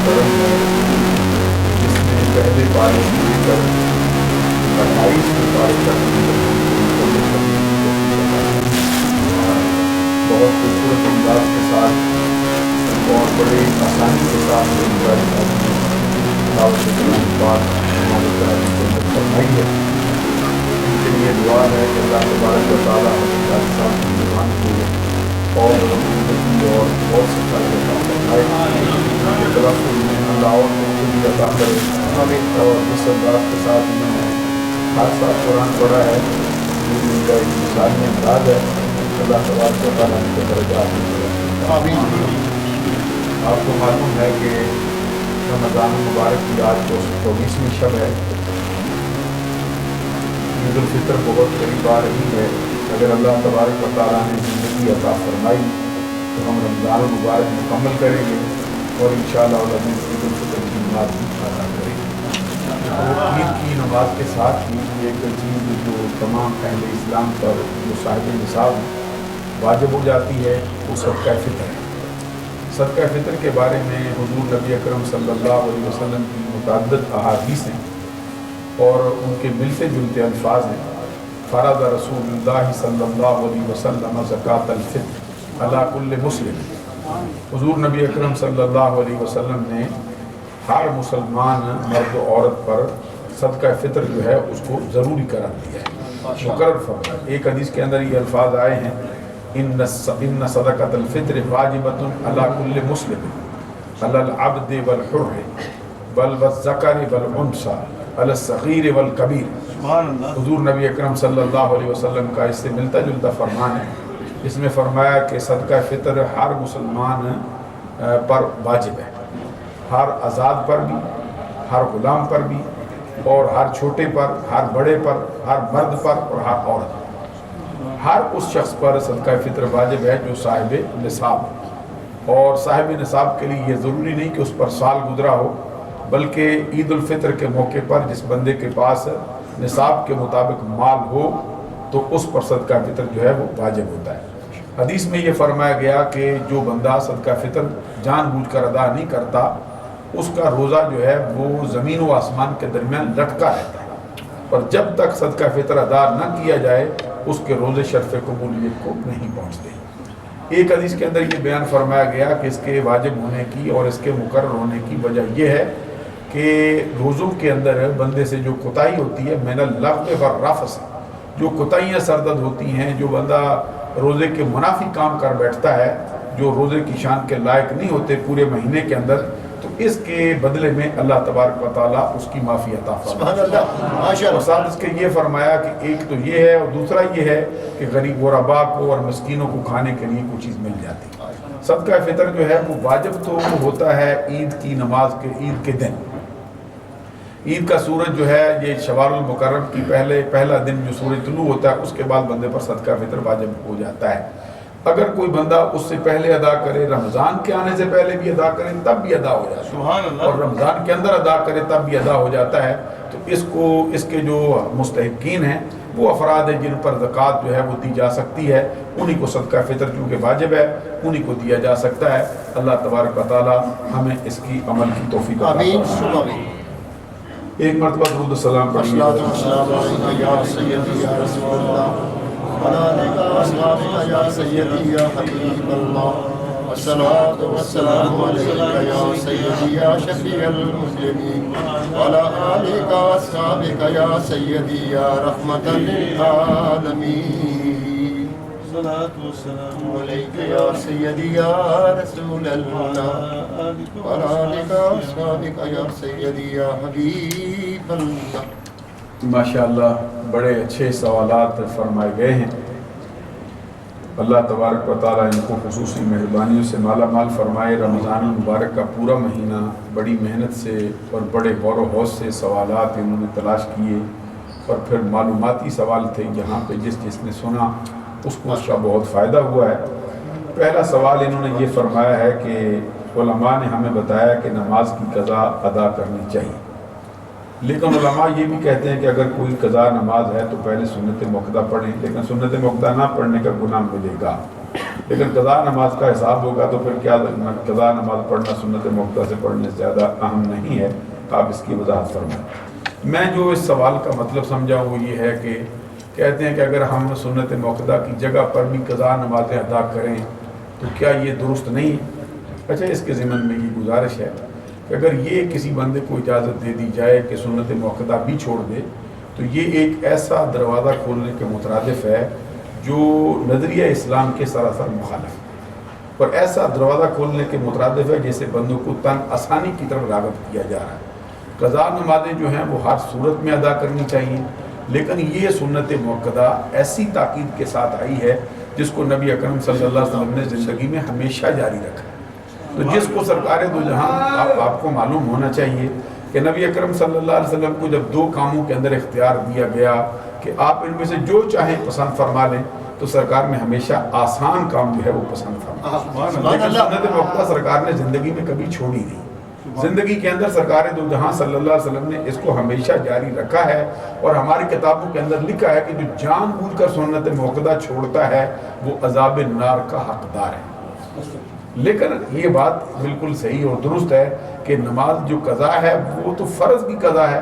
محترم ہے جس نے پہلے پارے سے لے کر 28ویں پارے تک بہت خوبصورت انداز کے ساتھ اور بڑے آسانی کے ساتھ فرمائی ہے. ان کے لیے دعا ہے کہ اللہ تبارک و تعالیٰ ایمان کو اور بہت سے فائدے اللہ اور عطا کرے. اور جس انداز کے ساتھ انہوں نے ہر سال قرآن پڑھا ہے ان کا ایک مثالی انداز ہے. اللہ تبارک و تعالیٰ ان کے درجات آمین. آپ کو معلوم ہے کہ رمضان المبارک کی آج کو 24ویں شب ہے. عید الفطر بہت قریب آ رہی ہے. اگر اللہ تبارک و تعالیٰ نے زندگی عطا فرمائی تو ہم رمضان المبارک مکمل کریں گے اور انشاءاللہ عید الفطر کی نماز بھی ادا کریں گے. عید کی نماز کے ساتھ ہی ایک چیز جو تمام اہل اسلام پر جو صاحب نصاب واجب ہو جاتی ہے وہ صدقہ فطر ہے. صدقہ فطر کے بارے میں حضور نبی اکرم صلی اللہ علیہ وسلم کی متعدد احادیث ہیں اور ان کے ملتے جلتے الفاظ ہیں. فرض رسول اللہ صلی اللہ علیہ وسلم زکوٰۃ الفطر علی کل مسلم. حضور نبی اکرم صلی اللہ علیہ وسلم نے ہر مسلمان مرد و عورت پر صدقہ فطر جو ہے اس کو ضروری قرار دیا ہے, مقرر فرمایا. ایک حدیث کے اندر یہ الفاظ آئے ہیں ان صدقۃ الفطر واجبۃ علی کل مسلم علی العبد والحر بل والذکر والانثی علی الصغیر والکبیر. حضور نبی اکرم صلی اللہ علیہ وسلم کا اس سے ملتا جلتا فرمان ہے. اس میں فرمایا کہ صدقہ فطر ہر مسلمان پر واجب ہے, ہر آزاد پر بھی, ہر غلام پر بھی, اور ہر چھوٹے پر, ہر بڑے پر, ہر مرد پر اور ہر عورت پر. ہر اس شخص پر صدقہ فطر واجب ہے جو صاحب نصاب ہے. اور صاحب نصاب کے لیے یہ ضروری نہیں کہ اس پر سال گزرا ہو, بلکہ عید الفطر کے موقع پر جس بندے کے پاس نصاب کے مطابق مال ہو تو اس پر صدقہ فطر جو ہے وہ واجب ہوتا ہے. حدیث میں یہ فرمایا گیا کہ جو بندہ صدقہ فطر جان بوجھ کر ادا نہیں کرتا اس کا روزہ جو ہے وہ زمین و آسمان کے درمیان لٹکا رہتا ہے, اور جب تک صدقہ فطر ادا نہ کیا جائے اس کے روزے شرف قبولیت کو نہیں پہنچتے. ایک حدیث کے اندر یہ بیان فرمایا گیا کہ اس کے واجب ہونے کی اور اس کے مقرر ہونے کی وجہ یہ ہے کہ روزوں کے اندر بندے سے جو کوتاہی ہوتی ہے من اللغو والرفث, جو کوتاہیاں سرزد ہوتی ہیں, جو بندہ روزے کے منافی کام کر بیٹھتا ہے, جو روزے کی شان کے لائق نہیں ہوتے پورے مہینے کے اندر, تو اس کے بدلے میں اللہ تبارک و تعالیٰ اس کی معافی عطا فرماتا ہے. اور ساتھ اس کے یہ فرمایا کہ ایک تو یہ ہے اور دوسرا یہ ہے کہ غریب غربا کو اور مسکینوں کو کھانے کے لیے کچھ چیز مل جاتی ہے. صدقہ فطر جو ہے وہ واجب تو ہوتا ہے عید کی نماز کے عید کے دن. عید کا سورج جو ہے یہ شوال المکرم کی پہلا دن جو سورج طلوع ہوتا ہے اس کے بعد بندے پر صدقہ فطر واجب ہو جاتا ہے. اگر کوئی بندہ اس سے پہلے ادا کرے, رمضان کے آنے سے پہلے بھی ادا کرے تب بھی ادا ہو جاتا ہے, اور رمضان کے اندر ادا کرے تب بھی ادا ہو جاتا ہے. تو اس کے جو مستحقین ہیں وہ افراد ہیں جن پر زکوٰۃ جو ہے وہ دی جا سکتی ہے, انہی کو صدقہ فطر چونکہ واجب ہے انہی کو دیا جا سکتا ہے. اللہ تبارک و تعالیٰ ہمیں اس کی عمل کی توفیق عطا فرمائے. ایک مرتبہ درود السلام پڑھیے. یا سیدی یا حبیب اللہ, والصلاة والسلام علیکہ یا سیدی یا شفیع المسلمین, وعلی آلک واصحابک یا سیدی یا رحمۃ للعالمین. الصلاة والسلام علیکہ یا سیدی یا رسول اللہ, وعلی آلک واصحابک یا سیدی یا حبیب اللہ. ماشاءاللہ بڑے اچھے سوالات فرمائے گئے ہیں. اللہ تبارک و تعالیٰ ان کو خصوصی مہربانیوں سے مالا مال فرمائے. رمضان المبارک کا پورا مہینہ بڑی محنت سے اور بڑے غور و خوض سے سوالات انہوں نے تلاش کیے, اور پھر معلوماتی سوال تھے جہاں پہ جس نے سنا اس کو اس کا بہت فائدہ ہوا ہے. پہلا سوال انہوں نے یہ فرمایا ہے کہ علماء نے ہمیں بتایا کہ نماز کی قضا ادا کرنی چاہیے, لیکن علماء یہ بھی کہتے ہیں کہ اگر کوئی قضا نماز ہے تو پہلے سنت موقدہ پڑھیں, لیکن سنت موقدہ نہ پڑھنے کا گناہ ملے گا. لیکن قضا نماز کا حساب ہوگا تو پھر کیا قضا نماز پڑھنا سنت موقدہ سے پڑھنے سے زیادہ اہم نہیں ہے؟ آپ اس کی وضاحت فرمائیں۔ میں جو اس سوال کا مطلب سمجھا وہ یہ ہے کہ کہتے ہیں کہ اگر ہم سنت موقدہ کی جگہ پر بھی قضا نمازیں ادا کریں تو کیا یہ درست نہیں ہے؟ اچھا، اس کے ضمن میں یہ گزارش ہے کہ اگر یہ کسی بندے کو اجازت دے دی جائے کہ سنت موقدہ بھی چھوڑ دے تو یہ ایک ایسا دروازہ کھولنے کے مترادف ہے جو نظریہ اسلام کے سراسر مخالف ہے، اور ایسا دروازہ کھولنے کے مترادف ہے جیسے بندوں کو تن آسانی کی طرف راغب کیا جا رہا ہے۔ قضا نمازیں جو ہیں وہ ہر صورت میں ادا کرنی چاہیے، لیکن یہ سنت موقدہ ایسی تاکید کے ساتھ آئی ہے جس کو نبی اکرم صلی اللہ علیہ وسلم نے زندگی میں ہمیشہ جاری رکھا ہے۔ تو جس کو سرکار دو جہاں آپ کو معلوم ہونا چاہیے کہ نبی اکرم صلی اللہ علیہ وسلم کو جب دو کاموں کے اندر اختیار دیا گیا کہ آپ ان میں سے جو چاہیں پسند فرما لیں، تو سرکار میں ہمیشہ آسان کام جو ہے وہ پسند فرما، لیکن سنت موقدہ سرکار نے زندگی میں کبھی چھوڑی نہیں۔ زندگی کے اندر سرکار دو جہاں صلی اللہ علیہ وسلم نے اس کو ہمیشہ جاری رکھا ہے، اور ہماری کتابوں کے اندر لکھا ہے کہ جو جان بوجھ کر سنت موقدہ چھوڑتا ہے وہ عذاب نار کا حقدار ہے۔ لیکن یہ بات بالکل صحیح اور درست ہے کہ نماز جو قضا ہے وہ تو فرض کی قضا ہے،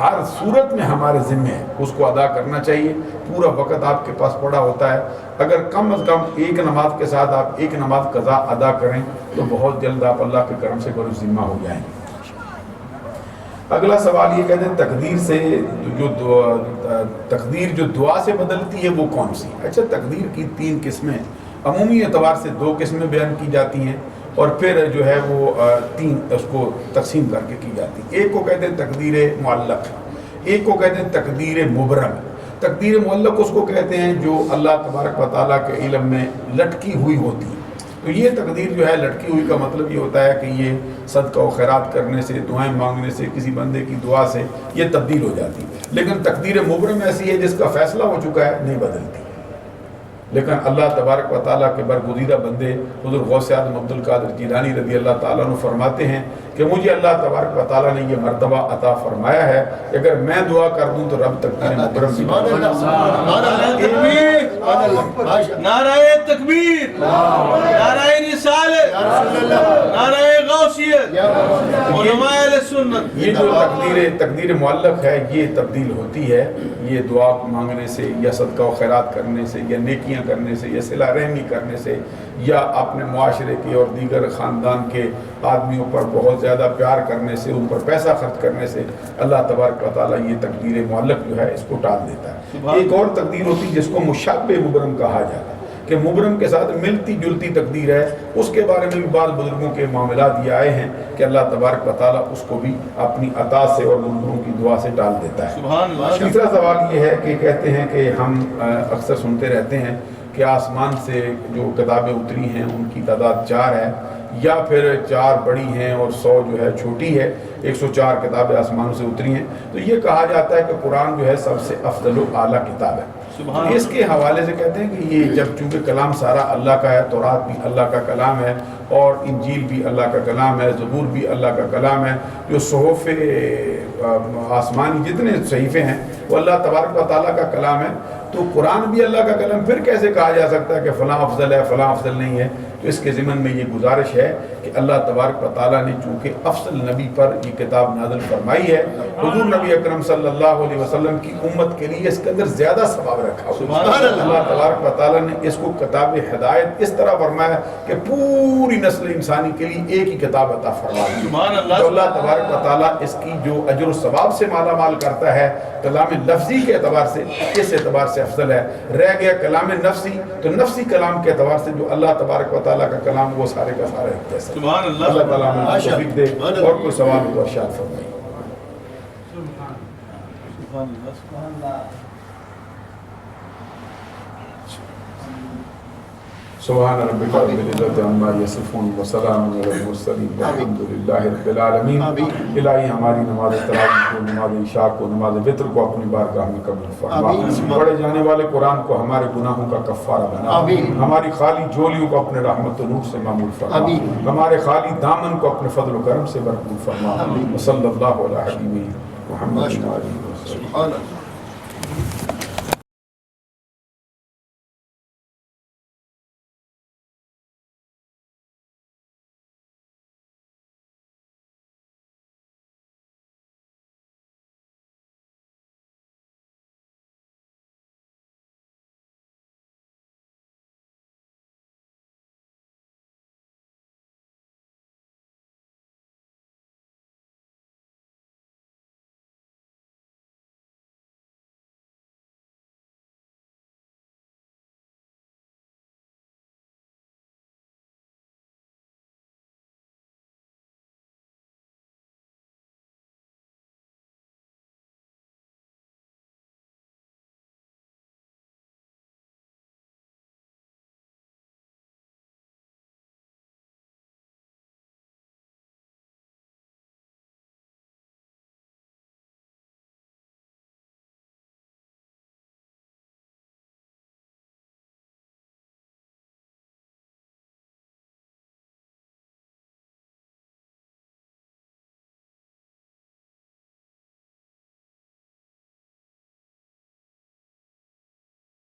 ہر صورت میں ہمارے ذمہ ہے، اس کو ادا کرنا چاہیے۔ پورا وقت آپ کے پاس پڑا ہوتا ہے، اگر کم از کم ایک نماز کے ساتھ آپ ایک نماز قضا ادا کریں تو بہت جلد آپ اللہ کے کرم سے بر ذمہ ہو جائیں۔ اگلا سوال یہ کہتے ہیں تقدیر جو دعا سے بدلتی ہے وہ کون سی؟ اچھا، تقدیر کی 3 قسمیں عمومی اعتبار سے 2 قسمیں بیان کی جاتی ہیں، اور پھر جو ہے وہ 3 اس کو تقسیم کر کے کی جاتی ہے۔ ایک کو کہتے ہیں تقدیر معلق، ایک کو کہتے ہیں تقدیر مبرم۔ تقدیر معلق اس کو کہتے ہیں جو اللہ تبارک و تعالیٰ کے علم میں لٹکی ہوئی ہوتی ہے۔ تو یہ تقدیر جو ہے لٹکی ہوئی کا مطلب یہ ہوتا ہے کہ یہ صدقہ و خیرات کرنے سے، دعائیں مانگنے سے، کسی بندے کی دعا سے یہ تبدیل ہو جاتی ہے۔ لیکن تقدیر مبرم ایسی ہے جس کا فیصلہ ہو چکا ہے، نہیں بدلتی۔ لیکن اللہ تبارک و تعالیٰ کے برگزیدہ بندے حضور غوث اعظم عبد القادر جیلانی رضی اللہ تعالیٰ عنہ فرماتے ہیں کہ مجھے اللہ تبارک و تعالیٰ نے یہ مرتبہ عطا فرمایا ہے کہ اگر میں دعا کر دوں تو رب تقدیر مبرم کی نعرہ تکبیر، نعرہ رسالت، نعرہ غوثیت، علماء اہل سنت۔ یہ جو تقدیر معلق ہے یہ تبدیل ہوتی ہے، یہ دعا مانگنے سے یا صدقہ و خیرات کرنے سے یا نیکیاں کرنے سے یا صلہ رحمی کرنے سے یا اپنے معاشرے کے اور دیگر خاندان کے آدمیوں پر بہت زیادہ پیار کرنے سے، ان پر پیسہ خرچ کرنے سے اللہ تبارک و تعالیٰ یہ تقدیر معلق جو ہے اس کو ٹال دیتا ہے۔ ایک اور تقدیر ہوتی ہے جس کو مشابہ مبرم کہا جاتا ہے کہ مبرم کے ساتھ ملتی جلتی تقدیر ہے، اس کے بارے میں بھی بعض بزرگوں کے معاملات یہ آئے ہیں کہ اللہ تبارک و تعالیٰ اس کو بھی اپنی عطا سے اور بزرگوں کی دعا سے ٹال دیتا ہے۔ تیسرا سوال یہ ہے کہ کہتے ہیں کہ ہم اکثر سنتے رہتے ہیں کہ آسمان سے جو کتابیں اتری ہیں ان کی تعداد 4 ہے، یا پھر 4 بڑی ہیں اور 100 جو ہے چھوٹی ہے، 104 کتابیں آسمانوں سے اتری ہیں۔ تو یہ کہا جاتا ہے کہ قرآن جو ہے سب سے افضل و اعلیٰ کتاب ہے۔ اس کے حوالے سے کہتے ہیں کہ یہ جب چونکہ کلام سارا اللہ کا ہے، تورات بھی اللہ کا کلام ہے اور انجیل بھی اللہ کا کلام ہے، زبور بھی اللہ کا کلام ہے، جو صحف آسمانی جتنے صحیفے ہیں وہ اللہ تبارک و تعالیٰ کا کلام ہے، تو قرآن بھی اللہ کا کلام، پھر کیسے کہا جا سکتا ہے کہ فلاں افضل ہے فلاں افضل نہیں ہے؟ تو اس کے ضمن میں یہ گزارش ہے کہ اللہ تبارک و تعالیٰ نے چونکہ افضل نبی پر یہ کتاب نازل فرمائی ہے، حضور نبی اکرم صلی اللہ علیہ وسلم کی امت کے لیے اس کے اندر زیادہ ثواب رکھا ہوا ہے۔ اللہ تبارک و تعالیٰ نے اس کو کتاب ہدایت اس طرح فرمایا کہ پوری نسل انسانی کے لیے ایک ہی کتاب عطا فرمائی۔ تو اللہ تبارک و تعالیٰ اس کی جو اجر و ثواب سے مالا مال کرتا ہے، کلام لفظی کے اعتبار سے اس اعتبار سے افضل ہے۔ رہ گیا کلام نفسی، تو نفسی کلام کے اعتبار سے جو اللہ تبارک و تعالیٰ کا کلام وہ سارے کا سارا ایک جیسا ہے۔ اللہ تعالیٰ ہمیں توفیق دے، اور کوئی سوال کو ارشاد فرمائے۔ سبحان ربک رب العزت عما یصفون وسلام علی المرسلین والحمد للہ رب العالمین۔ الہی ہماری نماز تراویح کو، نماز عشاء کو، نماز وتر کو اپنی بارگاہ میں قبول فرما۔ پڑھے جانے والے قرآن کو ہمارے گناہوں کا کفارہ بنا، ہماری خالی جولیوں کو اپنے رحمت و نور سے معمول فرما، ہمارے خالی دامن کو اپنے فضل و کرم سے بھرپور فرما۔ وصلی اللہ علی حبیبہ محمد۔